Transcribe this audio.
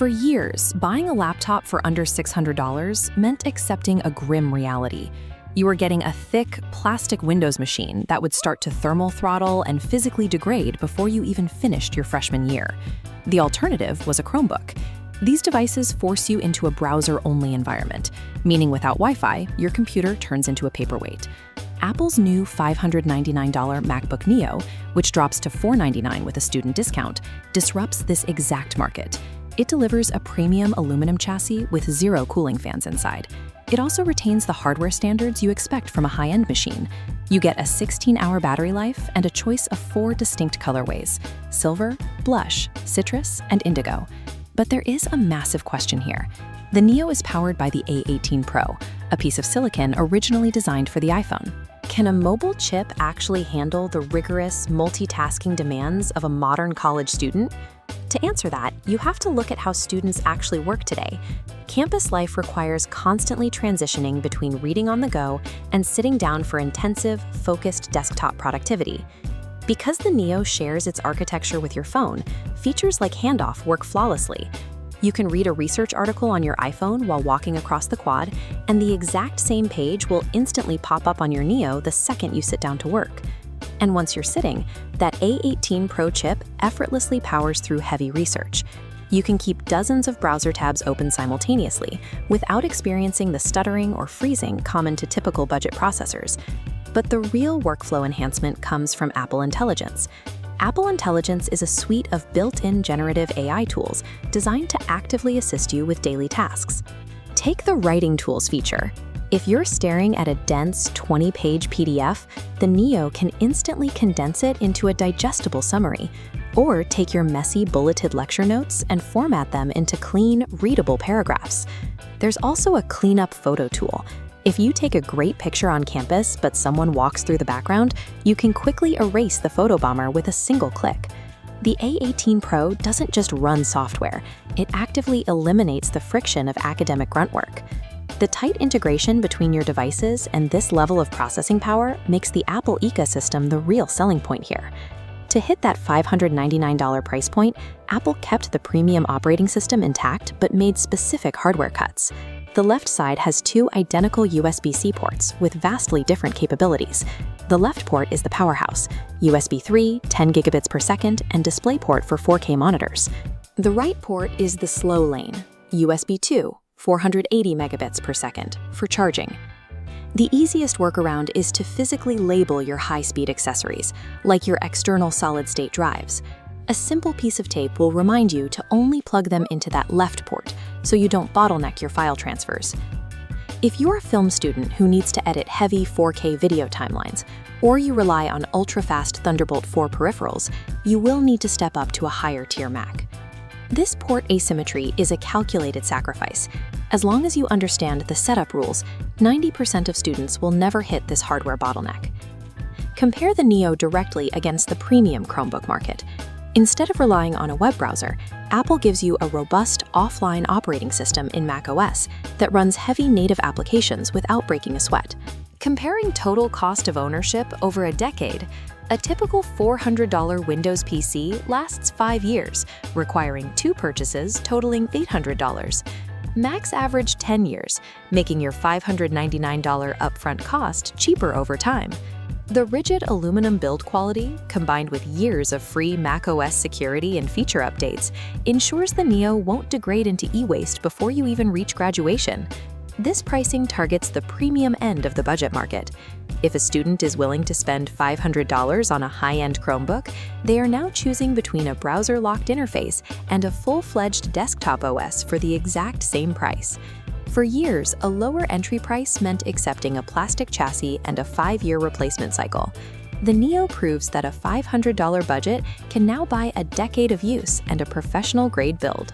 For years, buying a laptop for under $600 meant accepting a grim reality. You were getting a thick, plastic Windows machine that would start to thermal throttle and physically degrade before you even finished your freshman year. The alternative was a Chromebook. These devices force you into a browser-only environment, meaning without Wi-Fi, your computer turns into a paperweight. Apple's new $599 MacBook Neo, which drops to $499 with a student discount, disrupts this exact market. It delivers a premium aluminum chassis with 0 cooling fans inside. It also retains the hardware standards you expect from a high-end machine. You get a 16-hour battery life and a choice of 4 distinct colorways: silver, blush, citrus, and indigo. But there is a massive question here. The Neo is powered by the A18 Pro, a piece of silicon originally designed for the iPhone. Can a mobile chip actually handle the rigorous, multitasking demands of a modern college student? To answer that, you have to look at how students actually work today. Campus life requires constantly transitioning between reading on the go and sitting down for intensive, focused desktop productivity. Because the Neo shares its architecture with your phone, features like handoff work flawlessly. You can read a research article on your iPhone while walking across the quad, and the exact same page will instantly pop up on your Neo the second you sit down to work. And once you're sitting, that A18 Pro chip effortlessly powers through heavy research. You can keep dozens of browser tabs open simultaneously without experiencing the stuttering or freezing common to typical budget processors. But the real workflow enhancement comes from Apple Intelligence. Apple Intelligence is a suite of built-in generative AI tools designed to actively assist you with daily tasks. Take the Writing Tools feature. If you're staring at a dense 20-page PDF, the Neo can instantly condense it into a digestible summary. Or take your messy bulleted lecture notes and format them into clean, readable paragraphs. There's also a cleanup photo tool. If you take a great picture on campus but someone walks through the background, you can quickly erase the photobomber with a single click. The A18 Pro doesn't just run software, it actively eliminates the friction of academic grunt work. The tight integration between your devices and this level of processing power makes the Apple ecosystem the real selling point here. To hit that $599 price point, Apple kept the premium operating system intact but made specific hardware cuts. The left side has 2 identical USB-C ports with vastly different capabilities. The left port is the powerhouse, USB 3, 10 gigabits per second, and DisplayPort for 4K monitors. The right port is the slow lane, USB 2, 480 megabits per second, for charging. The easiest workaround is to physically label your high-speed accessories, like your external solid-state drives. A simple piece of tape will remind you to only plug them into that left port, so you don't bottleneck your file transfers. If you're a film student who needs to edit heavy 4K video timelines, or you rely on ultra-fast Thunderbolt 4 peripherals, you will need to step up to a higher-tier Mac. This port asymmetry is a calculated sacrifice. As long as you understand the setup rules, 90% of students will never hit this hardware bottleneck. Compare the Neo directly against the premium Chromebook market. Instead of relying on a web browser, Apple gives you a robust offline operating system in macOS that runs heavy native applications without breaking a sweat. Comparing total cost of ownership over a decade, a typical $400 Windows PC lasts 5 years, requiring 2 purchases totaling $800. Macs average 10 years, making your $599 upfront cost cheaper over time. The rigid aluminum build quality, combined with years of free macOS security and feature updates, ensures the Neo won't degrade into e-waste before you even reach graduation. This pricing targets the premium end of the budget market. If a student is willing to spend $500 on a high-end Chromebook, they are now choosing between a browser-locked interface and a full-fledged desktop OS for the exact same price. For years, a lower entry price meant accepting a plastic chassis and a 5-year replacement cycle. The Neo proves that a $500 budget can now buy a decade of use and a professional-grade build.